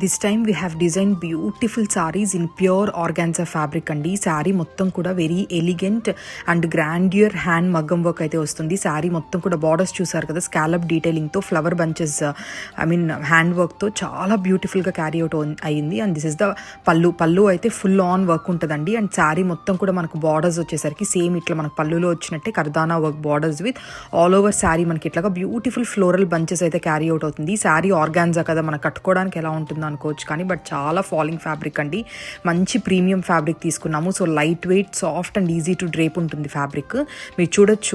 This time we have design beautiful saris in pure organza fabric అండి. శారీ మొత్తం కూడా very elegant and grandeur hand మగ్గం work అయితే వస్తుంది. శారీ మొత్తం కూడా బార్డర్స్ చూసారు కదా, స్కాలప్ డీటెయిలింగ్తో ఫ్లవర్ బంచెస్ హ్యాండ్ వర్క్తో చాలా బ్యూటిఫుల్గా క్యారీ అవుట్ అయ్యింది. అండ్ దిస్ ఇస్ ద పళ్ళు అయితే ఫుల్ ఆన్ వర్క్ ఉంటుందండి. అండ్ శారీ మొత్తం కూడా మనకు బార్డర్స్ వచ్చేసరికి సేమ్ ఇట్లా మనకు పళ్ళులో వచ్చినట్టే కర్దానా work borders with all over sari మనకి ఇట్లాగా బ్యూటిఫుల్ ఫ్లోరల్ బంచెస్ అయితే క్యారీ అవుట్ అవుతుంది. శారీ ఆర్గాన్జా కదా, మనకు కట్టుకోవడానికి ఎలా ఉంటుంది అనుకోవచ్చు, కానీ బట్ చాలా ఫాలింగ్ ఫ్యాబ్రిక్ అండి. మంచి ప్రీమియం ఫ్యాబ్రిక్ తీసుకున్నాము. So light weight, soft and easy to drape ఉంటుంది ఫ్యాబ్రిక్. మీరు చూడొచ్చు,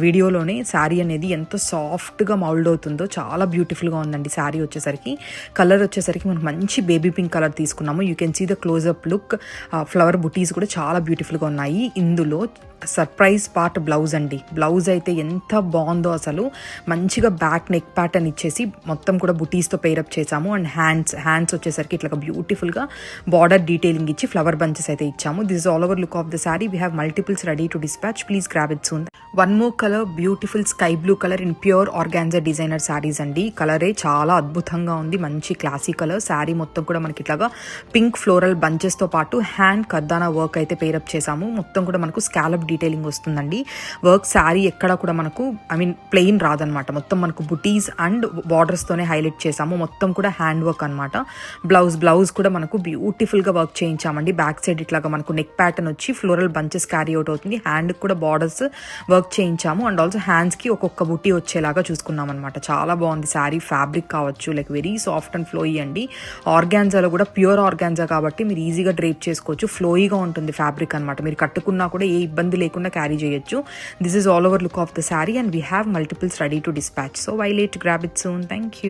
వీడియోలోనే శారీ అనేది ఎంత సాఫ్ట్గా మౌల్డ్ అవుతుందో చాలా బ్యూటిఫుల్గా ఉందండి. శారీ వచ్చేసరికి కలర్ వచ్చేసరికి మనకు మంచి బేబీ పింక్ కలర్ తీసుకున్నాము. You can see the closeup look. Flower బుటీస్ కూడా చాలా బ్యూటిఫుల్గా ఉన్నాయి. ఇందులో సర్ప్రైజ్ పార్ట్ బ్లౌజ్ అండి. బ్లౌజ్ అయితే ఎంత బాగుందో అసలు. మంచిగా బ్యాక్ నెక్ ప్యాటర్న్ ఇచ్చేసి మొత్తం కూడా బుటీస్తో పేరప్ చేసాము. అండ్ హ్యాండ్స్ వచ్చేసరికి ఇట్లా బ్యూటిఫుల్గా బార్డర్ డీటెయిలింగ్ ఇచ్చి ఫ్లవర్ బంచెస్ అయితే ఇచ్చాము. This is all over look of the sari. We have multiples ready to dispatch. Please grab it soon. One more colour, beautiful sky blue colour in pure organza designer saris అండి. కలరే చాలా అద్భుతంగా ఉంది. మంచి classy colour. Sari మొత్తం కూడా మనకి ఇట్లాగా పింక్ ఫ్లోరల్ బంచెస్తో పాటు హ్యాండ్ కర్దానా వర్క్ అయితే పేరప్ చేసాము. మొత్తం కూడా మనకు స్కాలప్ డీటెయిలింగ్ వస్తుందండి. వర్క్ శారీ ఎక్కడ కూడా మనకు ప్లెయిన్ రాదనమాట. మొత్తం మనకు బుటీస్ అండ్ బార్డర్స్తోనే హైలైట్ చేసాము. మొత్తం కూడా హ్యాండ్ వర్క్ అనమాట. బ్లౌజ్ కూడా మనకు బ్యూటిఫుల్గా వర్క్ చేయించామండి. బ్యాక్ సైడ్ ఇట్లాగా మనకు నెక్ ప్యాటర్న్ వచ్చి ఫ్లోరల్ బంచెస్ క్యారీ అవుట్ అవుతుంది. హ్యాండ్ కూడా బార్డర్స్ వర్క్ చేయించాము. అండ్ ఆల్సో హ్యాండ్స్కి ఒక్కొక్క బుటీ వచ్చేలాగా చూసుకున్నాం అనమాట. చాలా బాగుంది శారీ. ఫ్యాబ్రిక్ కావచ్చు, like very soft and flowy అండి. ఆర్గాన్జాలో కూడా ప్యూర్ ఆర్గాన్జా కాబట్టి మీరు ఈజీగా డ్రేప్ చేసుకోవచ్చు. ఫ్లోయీగా ఉంటుంది ఫ్యాబ్రిక్ అనమాట. మీరు కట్టుకున్నా కూడా ఏ ఇబ్బంది లేకుండా క్యారీ చేయొచ్చు. This is all over look of the sari and we have multiples ready to dispatch. So why late, grab it soon. Thank you.